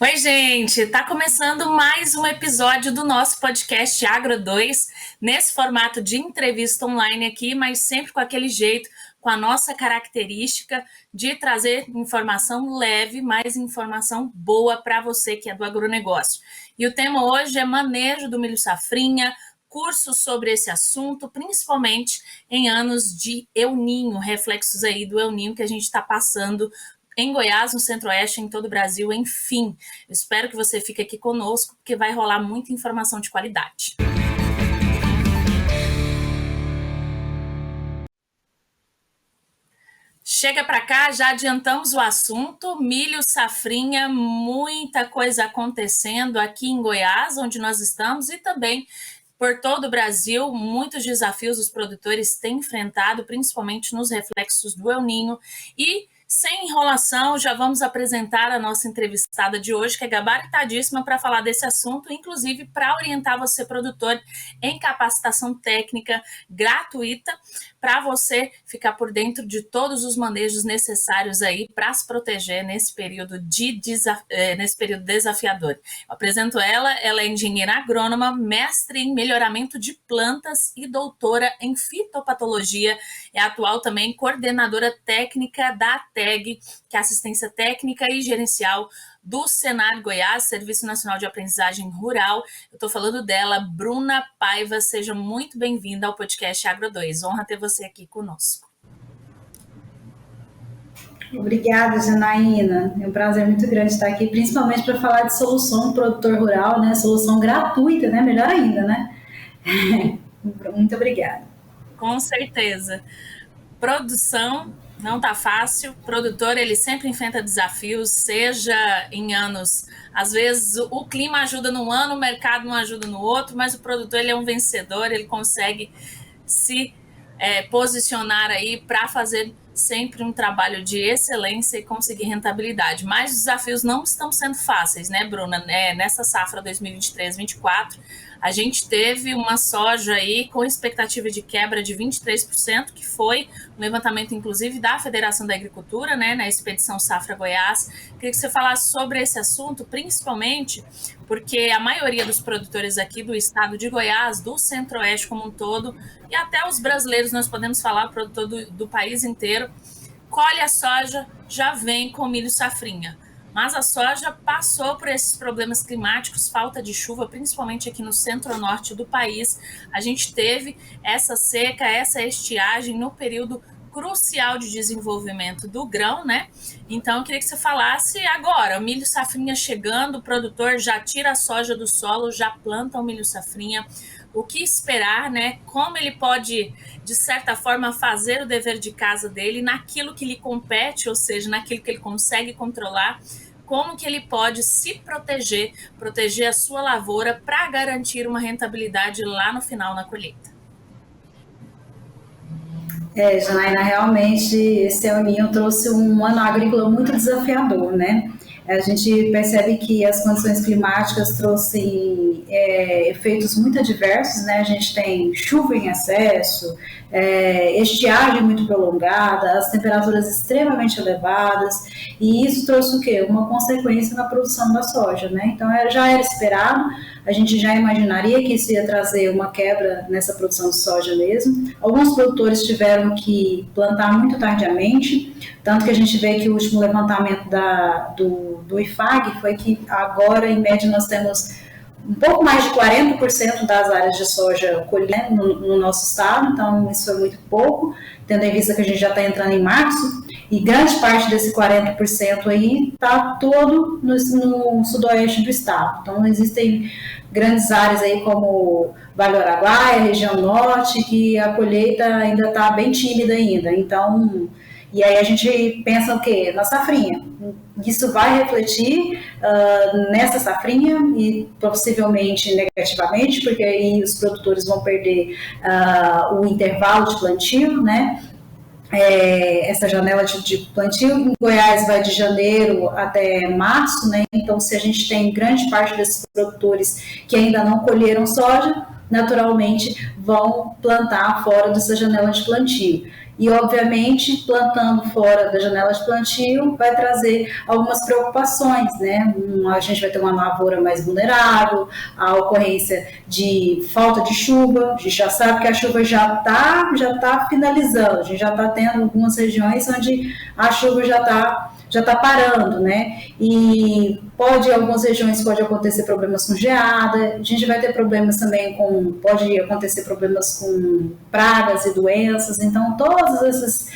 Oi, gente! Tá começando mais um episódio do nosso podcast Agro 2, nesse formato de entrevista online aqui, mas sempre com aquele jeito, com a nossa característica de trazer informação leve, mas informação boa para você que é do agronegócio. E o tema hoje é manejo do milho safrinha, cursos sobre esse assunto, principalmente em anos de El Niño, reflexos aí do El Niño que a gente está passando em Goiás, no Centro-Oeste, em todo o Brasil, enfim. Eu espero que você fique aqui conosco, porque vai rolar muita informação de qualidade. Chega para cá, já adiantamos o assunto, milho, safrinha, muita coisa acontecendo aqui em Goiás, onde nós estamos, e também por todo o Brasil, muitos desafios os produtores têm enfrentado, principalmente nos reflexos do El Niño. E sem enrolação, já vamos apresentar a nossa entrevistada de hoje, que é gabaritadíssima para falar desse assunto, inclusive para orientar você, produtor, em capacitação técnica gratuita, para você ficar por dentro de todos os manejos necessários aí para se proteger nesse período desafiador. Eu apresento ela é engenheira agrônoma, mestre em melhoramento de plantas e doutora em fitopatologia. É atual também coordenadora técnica da ATEG, que é Assistência Técnica e Gerencial do Senar Goiás, Serviço Nacional de Aprendizagem Rural. Eu estou falando dela, Bruna Paiva. Seja muito bem-vinda ao podcast Agro 2. Honra ter você aqui conosco. Obrigada, Janaína. É um prazer muito grande estar aqui, principalmente para falar de solução do produtor rural, né? Solução gratuita, né? Melhor ainda, né? Muito obrigada. Com certeza. Produção não tá fácil, o produtor ele sempre enfrenta desafios, seja em anos, às vezes o clima ajuda num ano, o mercado não ajuda no outro, mas o produtor ele é um vencedor, ele consegue se posicionar aí para fazer sempre um trabalho de excelência e conseguir rentabilidade. Mas os desafios não estão sendo fáceis, né, Bruna? Nessa safra 2023-24, a gente teve uma soja aí com expectativa de quebra de 23%, que foi um levantamento, inclusive, da Federação da Agricultura, né, na Expedição Safra Goiás. Queria que você falasse sobre esse assunto, principalmente porque a maioria dos produtores aqui do estado de Goiás, do Centro-Oeste como um todo, e até os brasileiros, nós podemos falar, o produtor do país inteiro, colhe a soja, já vem com milho safrinha. Mas a soja passou por esses problemas climáticos, falta de chuva, principalmente aqui no centro-norte do país. A gente teve essa seca, essa estiagem no período crucial de desenvolvimento do grão, né? Então, eu queria que você falasse agora, o milho safrinha chegando, o produtor já tira a soja do solo, já planta o milho safrinha, o que esperar, né? Como ele pode, de certa forma, fazer o dever de casa dele naquilo que lhe compete, ou seja, naquilo que ele consegue controlar, como que ele pode se proteger a sua lavoura para garantir uma rentabilidade lá no final, na colheita. Janaína, realmente esse El Niño trouxe um ano agrícola muito desafiador, né? A gente percebe que as condições climáticas trouxeram efeitos muito adversos, né? A gente tem chuva em excesso, estiagem muito prolongada, as temperaturas extremamente elevadas, e isso trouxe o quê? Uma consequência na produção da soja, né? Então já era esperado, a gente já imaginaria que isso ia trazer uma quebra nessa produção de soja mesmo. Alguns produtores tiveram que plantar muito tardiamente, tanto que a gente vê que o último levantamento do IFAG foi que agora, em média, nós temos um pouco mais de 40% das áreas de soja colhendo no nosso estado, então isso é muito pouco, tendo em vista que a gente já está entrando em março, e grande parte desse 40% aí está todo no sudoeste do estado. Então existem grandes áreas aí como Vale do Araguaia, região norte, que a colheita ainda está bem tímida ainda. Então, e aí a gente pensa o quê? Na safrinha. Isso vai refletir nessa safrinha e possivelmente negativamente, porque aí os produtores vão perder o intervalo de plantio, né? Essa janela de plantio. Em Goiás vai de janeiro até março, né? Então, se a gente tem grande parte desses produtores que ainda não colheram soja, naturalmente vão plantar fora dessa janela de plantio. E, obviamente, plantando fora da janela de plantio vai trazer algumas preocupações, né? A gente vai ter uma lavoura mais vulnerável, a ocorrência de falta de chuva, a gente já sabe que a chuva já tá finalizando, a gente já está tendo algumas regiões onde a chuva já está parando, né? E em algumas regiões pode acontecer problemas com geada, a gente vai ter problemas também pode acontecer problemas com pragas e doenças, então todas essas,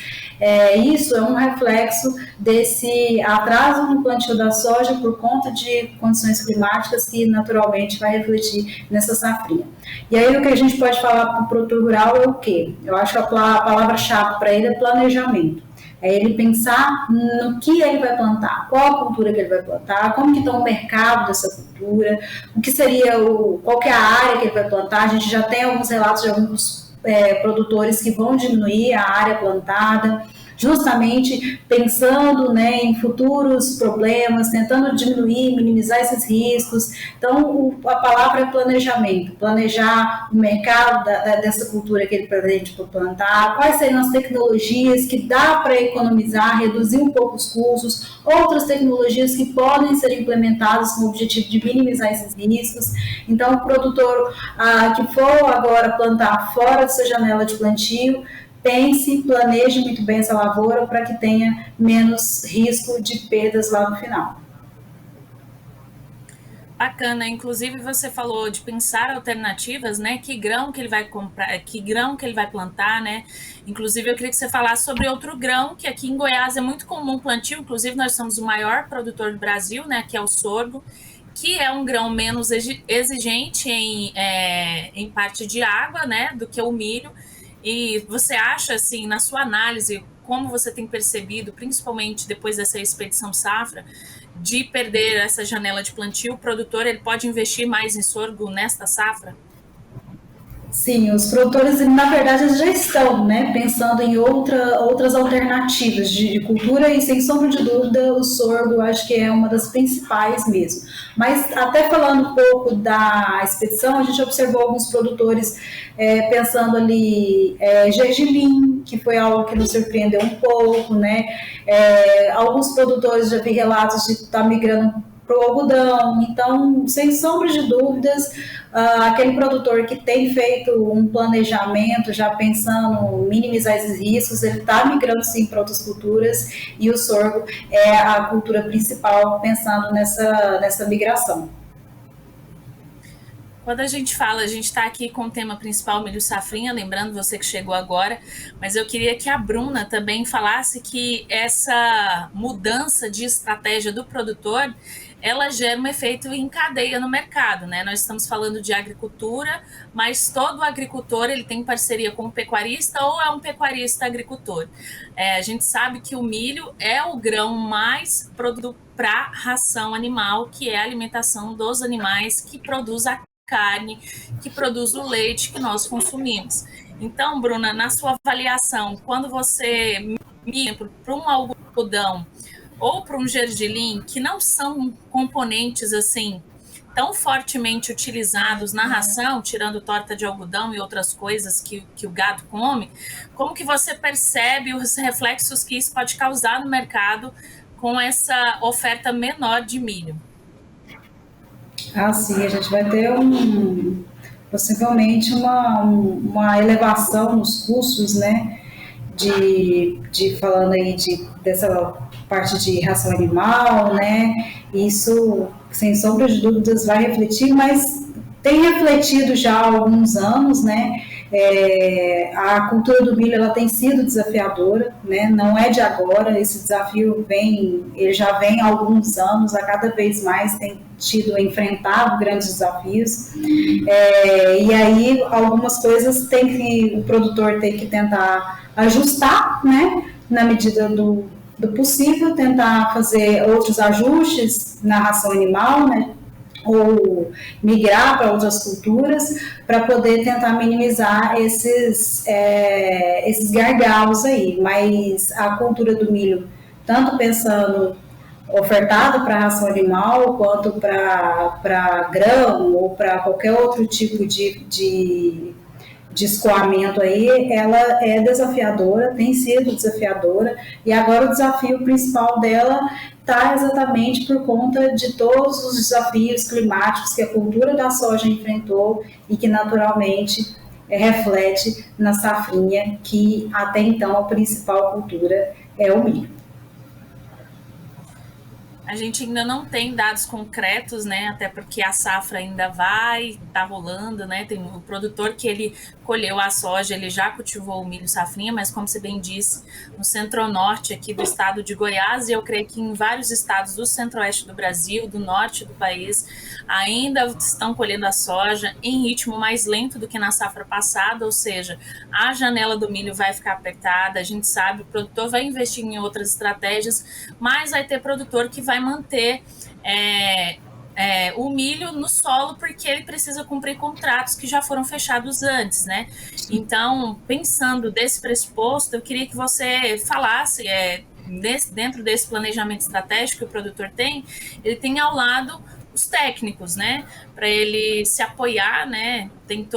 isso é um reflexo desse atraso no plantio da soja por conta de condições climáticas que naturalmente vai refletir nessa safrinha. E aí o que a gente pode falar para o produtor rural é o quê? Eu acho que a palavra-chave para ele é planejamento. É ele pensar no que ele vai plantar, qual a cultura que ele vai plantar, como que está o mercado dessa cultura, o que seria qual que é a área que ele vai plantar. A gente já tem alguns relatos de alguns produtores que vão diminuir a área plantada, justamente pensando, né, em futuros problemas, tentando diminuir, minimizar esses riscos. Então, a palavra é planejamento, planejar o mercado dessa cultura que ele pretende plantar, quais seriam as tecnologias que dá para economizar, reduzir um pouco os custos, outras tecnologias que podem ser implementadas com o objetivo de minimizar esses riscos. Então, o produtor que for agora plantar fora dessa janela de plantio, pense, planeje muito bem essa lavoura para que tenha menos risco de perdas lá no final. Bacana, inclusive você falou de pensar alternativas, né? Que grão que ele vai comprar, que grão que ele vai plantar, né? Inclusive eu queria que você falasse sobre outro grão que aqui em Goiás é muito comum plantio, inclusive nós somos o maior produtor do Brasil, né? Que é o sorgo, que é um grão menos exigente em parte de água, né? Do que o milho. E você acha, assim, na sua análise, como você tem percebido, principalmente depois dessa expedição safra, de perder essa janela de plantio, o produtor ele pode investir mais em sorgo nesta safra? Sim, os produtores, na verdade, eles já estão, né, pensando em outras alternativas de cultura e, sem sombra de dúvida, o sorgo acho que é uma das principais mesmo. Mas, até falando um pouco da expedição, a gente observou alguns produtores pensando ali gergelim, que foi algo que nos surpreendeu um pouco, né? Alguns produtores, já vi relatos de estar migrando para o algodão. Então, sem sombra de dúvidas, aquele produtor que tem feito um planejamento, já pensando em minimizar esses riscos, ele está migrando sim para outras culturas, e o sorgo é a cultura principal pensando nessa migração. Quando a gente fala, a gente está aqui com o tema principal milho safrinha, lembrando você que chegou agora, mas eu queria que a Bruna também falasse que essa mudança de estratégia do produtor, ela gera um efeito em cadeia no mercado, né? Nós estamos falando de agricultura, mas todo agricultor ele tem parceria com um pecuarista ou é um pecuarista agricultor. A gente sabe que o milho é o grão mais produzido para ração animal, que é a alimentação dos animais que produz a carne, que produz o leite que nós consumimos. Então, Bruna, na sua avaliação, quando você migra para um algodão ou para um gergelim, que não são componentes assim tão fortemente utilizados na ração, tirando torta de algodão e outras coisas que o gado come, como que você percebe os reflexos que isso pode causar no mercado com essa oferta menor de milho? Sim, a gente vai ter possivelmente uma elevação nos custos, né? Falando aí dessa parte de ração animal, né? Isso, sem sombra de dúvidas, vai refletir, mas tem refletido já há alguns anos, né? A cultura do milho ela tem sido desafiadora, né? Não é de agora, esse desafio ele já vem há alguns anos, a cada vez mais tem enfrentado grandes desafios, e aí algumas coisas o produtor tem que tentar ajustar, né? Na medida do possível, tentar fazer outros ajustes na ração animal, né? Ou migrar para outras culturas para poder tentar minimizar esses gargalos aí. Mas a cultura do milho, tanto pensando ofertado para ração animal, quanto para grão ou para qualquer outro tipo de escoamento aí, ela é desafiadora, tem sido desafiadora, e agora o desafio principal dela está exatamente por conta de todos os desafios climáticos que a cultura da soja enfrentou e que naturalmente reflete na safrinha, que até então a principal cultura é o milho. A gente ainda não tem dados concretos, né? Até porque a safra ainda vai, tá rolando, né? Tem o produtor que ele colheu a soja, ele já cultivou o milho safrinha, mas como você bem disse, no centro-norte aqui do estado de Goiás, e eu creio que em vários estados do centro-oeste do Brasil, do norte do país, ainda estão colhendo a soja em ritmo mais lento do que na safra passada, ou seja, a janela do milho vai ficar apertada, a gente sabe, o produtor vai investir em outras estratégias, mas vai ter produtor que vai manter o milho no solo porque ele precisa cumprir contratos que já foram fechados antes, né? Então, pensando desse pressuposto, eu queria que você falasse, dentro desse planejamento estratégico que o produtor tem, ele tem ao lado os técnicos, né, para ele se apoiar, né, tem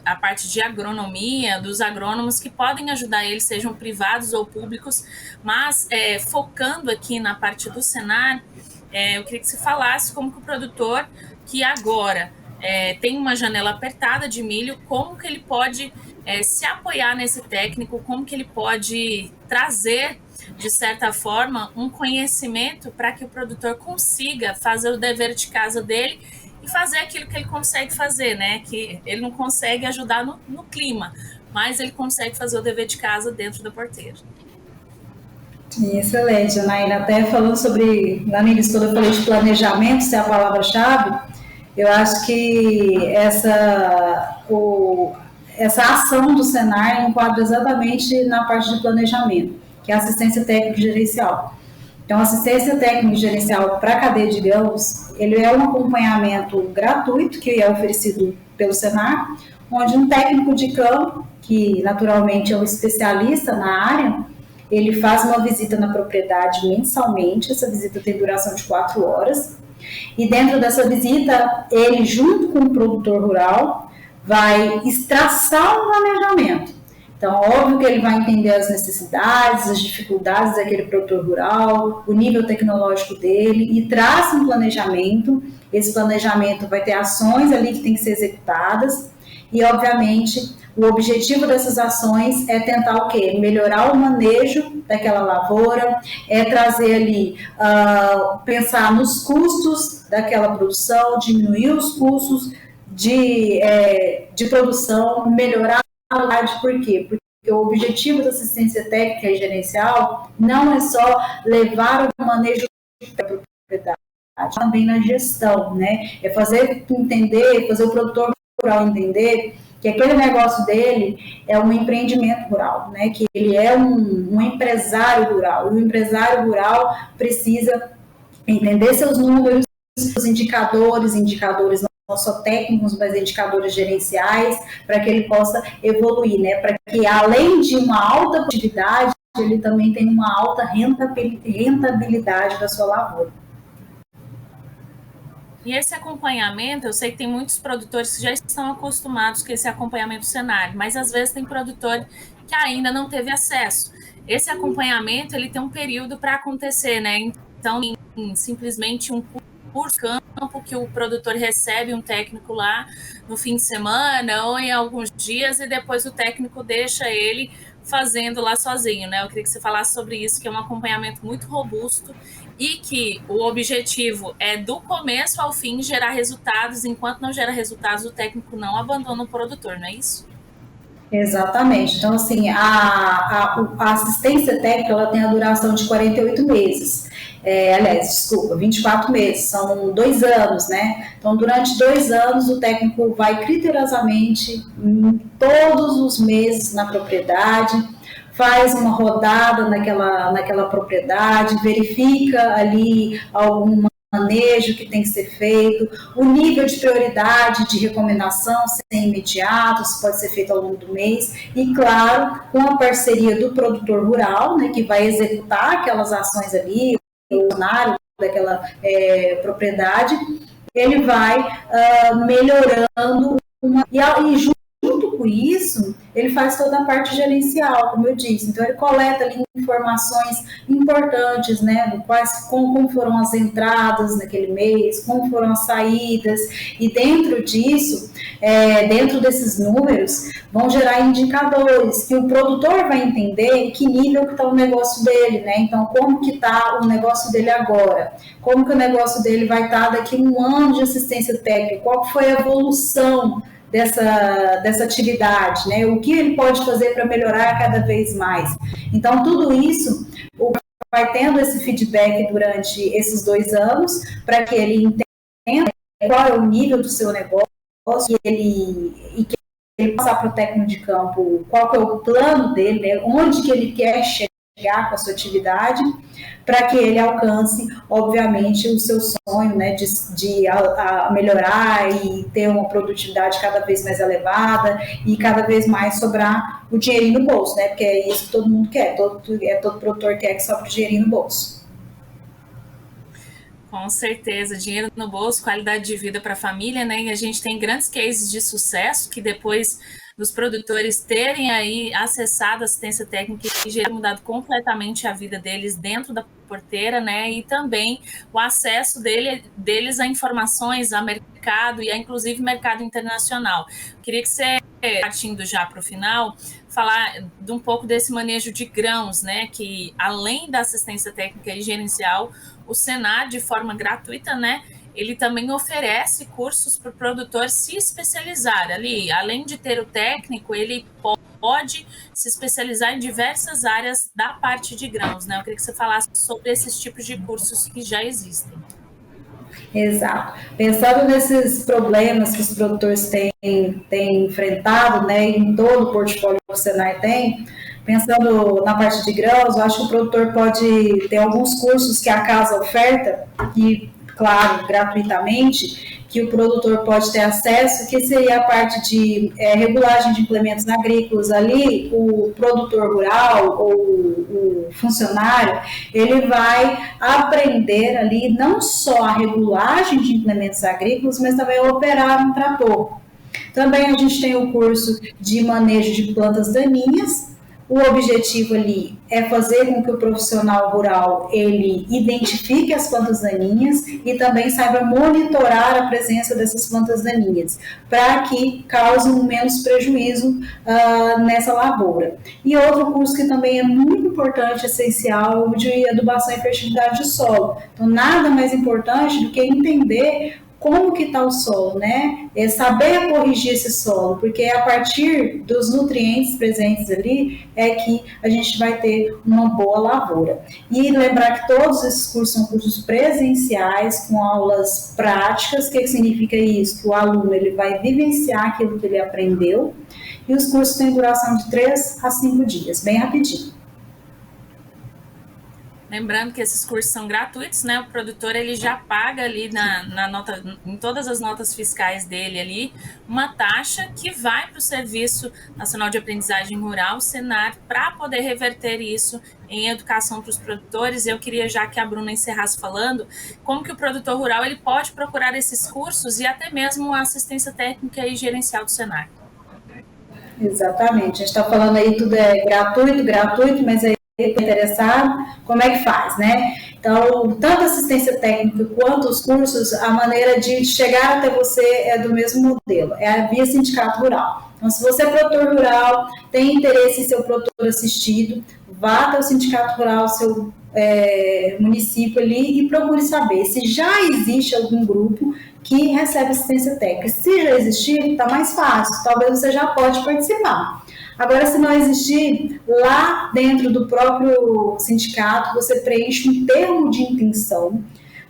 a parte de agronomia, dos agrônomos que podem ajudar ele, sejam privados ou públicos, mas focando aqui na parte do Senar, eu queria que você falasse como que o produtor que agora tem uma janela apertada de milho, como que ele pode se apoiar nesse técnico, como que ele pode trazer de certa forma, um conhecimento para que o produtor consiga fazer o dever de casa dele e fazer aquilo que ele consegue fazer, né? Que ele não consegue ajudar no clima, mas ele consegue fazer o dever de casa dentro da porteira. Excelente, Anaína. Até falando sobre, lá no início, quando eu falei de planejamento, se é a palavra-chave, eu acho que essa ação do Senar enquadra exatamente na parte de planejamento, que é a assistência técnica gerencial. Então, a assistência técnica gerencial para a cadeia de grãos, ele é um acompanhamento gratuito que é oferecido pelo Senar, onde um técnico de campo, que naturalmente é um especialista na área, ele faz uma visita na propriedade mensalmente, essa visita tem duração de 4 horas, e dentro dessa visita, ele, junto com o produtor rural, vai traçar um planejamento. Então, óbvio que ele vai entender as necessidades, as dificuldades daquele produtor rural, o nível tecnológico dele e traça um planejamento. Esse planejamento vai ter ações ali que tem que ser executadas e, obviamente, o objetivo dessas ações é tentar o quê? Melhorar o manejo daquela lavoura, trazer ali, pensar nos custos daquela produção, diminuir os custos de produção, melhorar a qualidade. Por quê? Porque o objetivo da assistência técnica e gerencial não é só levar o manejo da propriedade, também na gestão, né? É fazer o produtor rural entender que aquele negócio dele é um empreendimento rural, né? Que ele é um empresário rural, e o empresário rural precisa entender seus números, seus indicadores não só técnicos, mas indicadores gerenciais, para que ele possa evoluir, né? Para que, além de uma alta produtividade, ele também tenha uma alta rentabilidade da sua lavoura. E esse acompanhamento, eu sei que tem muitos produtores que já estão acostumados com esse acompanhamento do cenário, mas às vezes tem produtor que ainda não teve acesso. Esse acompanhamento, ele tem um período para acontecer, né? Então, simplesmente um curso campo que o produtor recebe um técnico lá no fim de semana ou em alguns dias e depois o técnico deixa ele fazendo lá sozinho, né? Eu queria que você falasse sobre isso, que é um acompanhamento muito robusto e que o objetivo é do começo ao fim gerar resultados. Enquanto não gera resultados, o técnico não abandona o produtor, não é isso? Exatamente. Então, assim, a assistência técnica ela tem a duração de 48 meses. 24 meses, são 2 anos, né? Então, durante 2 anos, o técnico vai criteriosamente, todos os meses na propriedade, faz uma rodada naquela propriedade, verifica ali alguma manejo que tem que ser feito, o nível de prioridade de recomendação, se é imediato, se pode ser feito ao longo do mês, e claro, com a parceria do produtor rural, né, que vai executar aquelas ações ali, o funcionário daquela propriedade, ele vai melhorando e junto com isso, ele faz toda a parte gerencial, como eu disse. Então, ele coleta ali informações importantes, né, do como foram as entradas naquele mês, como foram as saídas, e dentro disso, dentro desses números, vão gerar indicadores que o produtor vai entender em que nível que está o negócio dele, né? Então, como que está o negócio dele agora? Como que o negócio dele vai estar daqui a um ano de assistência técnica? Qual foi a evolução dessa atividade, né? O que ele pode fazer para melhorar cada vez mais? Então, tudo isso vai tendo esse feedback durante esses 2 anos para que ele entenda qual é o nível do seu negócio e que ele passar para o técnico de campo qual que é o plano dele, né? Onde que ele quer chegar com a sua atividade, para que ele alcance, obviamente, o seu sonho, né, de melhorar e ter uma produtividade cada vez mais elevada e cada vez mais sobrar o dinheirinho no bolso, né? Porque é isso que todo mundo quer, todo produtor quer que sobre o dinheirinho no bolso. Com certeza, dinheiro no bolso, qualidade de vida para a família, né? E a gente tem grandes cases de sucesso que depois dos produtores terem aí acessado a assistência técnica e já mudado completamente a vida deles dentro da porteira, né? E também o acesso deles a informações, a mercado e a inclusive mercado internacional. Queria que você, partindo já para o final, falar de um pouco desse manejo de grãos, né? Que além da assistência técnica e gerencial, o Senar, de forma gratuita, né? Ele também oferece cursos para o produtor se especializar ali. Além de ter o técnico, ele pode se especializar em diversas áreas da parte de grãos, né? Eu queria que você falasse sobre esses tipos de cursos que já existem. Exato. Pensando nesses problemas que os produtores têm enfrentado, né, em todo o portfólio que o Senar tem, pensando na parte de grãos, eu acho que o produtor pode ter alguns cursos que a casa oferta, e claro, gratuitamente, que o produtor pode ter acesso, que seria a parte de regulagem de implementos agrícolas ali, o produtor rural ou o funcionário, ele vai aprender ali não só a regulagem de implementos agrícolas, mas também a operar um trator. Também a gente tem o curso de manejo de plantas daninhas. O objetivo ali é fazer com que o profissional rural ele identifique as plantas daninhas e também saiba monitorar a presença dessas plantas daninhas, para que cause um menos prejuízo nessa lavoura. E outro curso que também é muito importante, essencial, é o de adubação e fertilidade de solo. Então, nada mais importante do que entender como que está o solo, né? É saber corrigir esse solo, porque a partir dos nutrientes presentes ali é que a gente vai ter uma boa lavoura. E lembrar que todos esses cursos são cursos presenciais, com aulas práticas. O que significa isso? Que o aluno ele vai vivenciar aquilo que ele aprendeu, e os cursos têm duração de 3 a 5 dias, bem rapidinho. Lembrando que esses cursos são gratuitos, né? O produtor ele já paga ali na nota, em todas as notas fiscais dele ali, uma taxa que vai para o Serviço Nacional de Aprendizagem Rural, Senar, para poder reverter isso em educação para os produtores. Eu queria já que a Bruna encerrasse falando como que o produtor rural ele pode procurar esses cursos e até mesmo a assistência técnica e gerencial do Senar. Exatamente, a gente está falando aí tudo é gratuito, mas aí interessado, como é que faz, né? Então, tanto a assistência técnica quanto os cursos, a maneira de chegar até você é do mesmo modelo, é a via sindicato rural. Então, se você é produtor rural, tem interesse em ser o produtor assistido, vá até o sindicato rural, seu município ali, e procure saber se já existe algum grupo que recebe assistência técnica. Se já existir, está mais fácil, talvez você já pode participar. Agora, se não existir, lá dentro do próprio sindicato, você preenche um termo de intenção,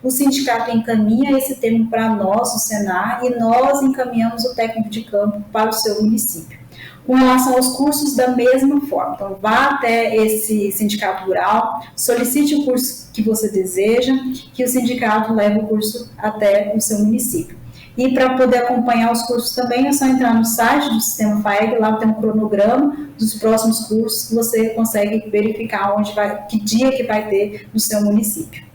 o sindicato encaminha esse termo para nós, o Senar, e nós encaminhamos o técnico de campo para o seu município. Com relação aos cursos, da mesma forma. Então, vá até esse sindicato rural, solicite o curso que você deseja, que o sindicato leve o curso até o seu município. E para poder acompanhar os cursos também, é só entrar no site do Sistema FAEG, lá tem um cronograma dos próximos cursos que você consegue verificar onde vai, que dia que vai ter no seu município.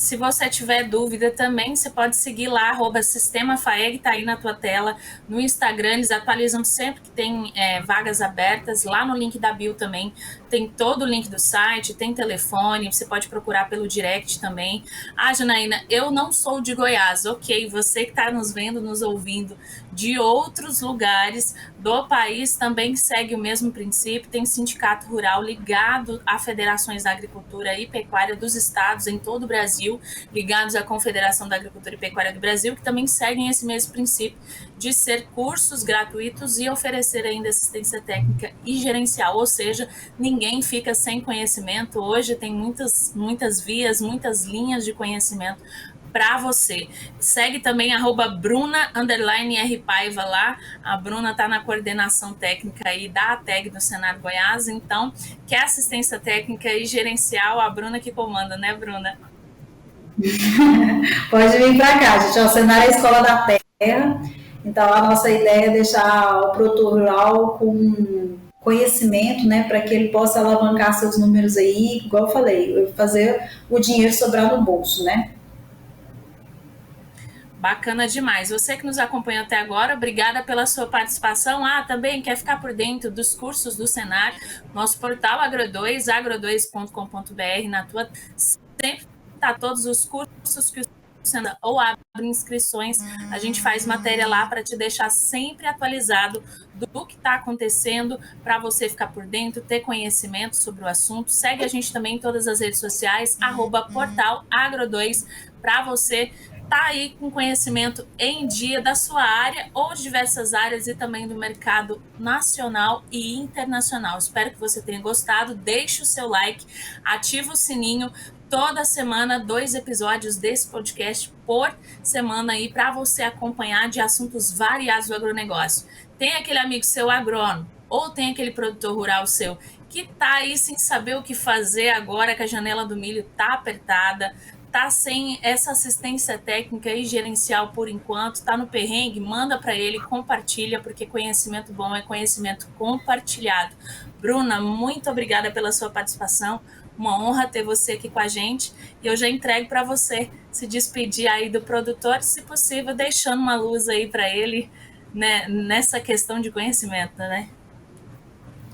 se você tiver dúvida também, você pode seguir lá, @sistemafaeg, tá aí na tua tela, no Instagram, eles atualizam sempre que tem vagas abertas, lá no link da bio também, tem todo o link do site, tem telefone, você pode procurar pelo direct também. Janaína, eu não sou de Goiás, ok, você que está nos vendo, nos ouvindo de outros lugares do país também segue o mesmo princípio, tem sindicato rural ligado a federações da agricultura e pecuária dos estados em todo o Brasil, ligados à Confederação da Agricultura e Pecuária do Brasil, que também seguem esse mesmo princípio de ser cursos gratuitos e oferecer ainda assistência técnica e gerencial, ou seja, ninguém fica sem conhecimento. Hoje tem muitas vias, muitas linhas de conhecimento para você. Segue também @Bruna_R Paiva lá. A Bruna está na coordenação técnica aí da ATEG do Senar Goiás. Então, quer assistência técnica e gerencial, a Bruna que comanda, né, Bruna? Pode vir para cá, gente. O Senar é a escola da terra. Então, a nossa ideia é deixar o produtor rural com conhecimento, né, para que ele possa alavancar seus números aí, igual eu falei, fazer o dinheiro sobrar no bolso, né? Bacana demais. Você que nos acompanha até agora, obrigada pela sua participação. Também quer ficar por dentro dos cursos do Senar, nosso portal Agro2, agro2.com.br, na tua sempre tá todos os cursos que o Senar ou abre inscrições, a gente faz matéria lá para te deixar sempre atualizado do que está acontecendo, para você ficar por dentro, ter conhecimento sobre o assunto. Segue a gente também em todas as redes sociais, @portalagro2, para você tá aí com conhecimento em dia da sua área ou de diversas áreas e também do mercado nacional e internacional. Espero que você tenha gostado. Deixe o seu like, ativa o sininho. Toda semana, 2 episódios desse podcast por semana aí para você acompanhar de assuntos variados do agronegócio. Tem aquele amigo seu agrônomo ou tem aquele produtor rural seu que tá aí sem saber o que fazer agora que a janela do milho tá apertada, tá sem essa assistência técnica e gerencial por enquanto, tá no perrengue, manda para ele, compartilha, porque conhecimento bom é conhecimento compartilhado. Bruna, muito obrigada pela sua participação, uma honra ter você aqui com a gente, e eu já entrego para você se despedir aí do produtor, se possível, deixando uma luz aí para ele, né, nessa questão de conhecimento, né?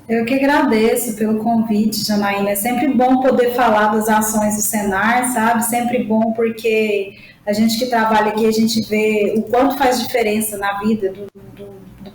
Eu que agradeço pelo convite, Janaína. É sempre bom poder falar das ações do Senar, sabe? Sempre bom porque a gente que trabalha aqui, a gente vê o quanto faz diferença na vida do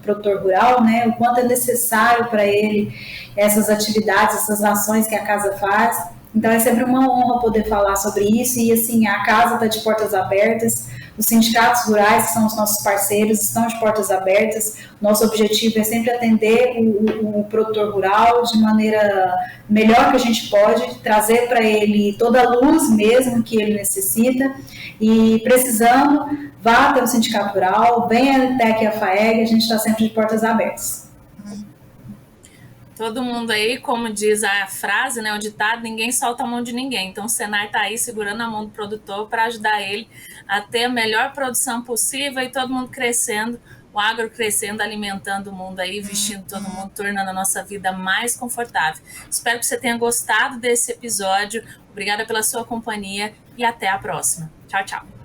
produtor rural, né? O quanto é necessário para ele essas atividades, essas ações que a casa faz. Então é sempre uma honra poder falar sobre isso e assim, a casa está de portas abertas, os sindicatos rurais, que são os nossos parceiros, estão de portas abertas. Nosso objetivo é sempre atender o produtor rural de maneira melhor que a gente pode, trazer para ele toda a luz mesmo que ele necessita e precisando, vá até o sindicato rural, venha até aqui a FAEG, a gente está sempre de portas abertas. Todo mundo aí, como diz a frase, né, o ditado, ninguém solta a mão de ninguém. Então o Senar está aí segurando a mão do produtor para ajudar ele a ter a melhor produção possível e todo mundo crescendo, o agro crescendo, alimentando o mundo aí, vestindo todo mundo, tornando a nossa vida mais confortável. Espero que você tenha gostado desse episódio. Obrigada pela sua companhia e até a próxima. Tchau, tchau.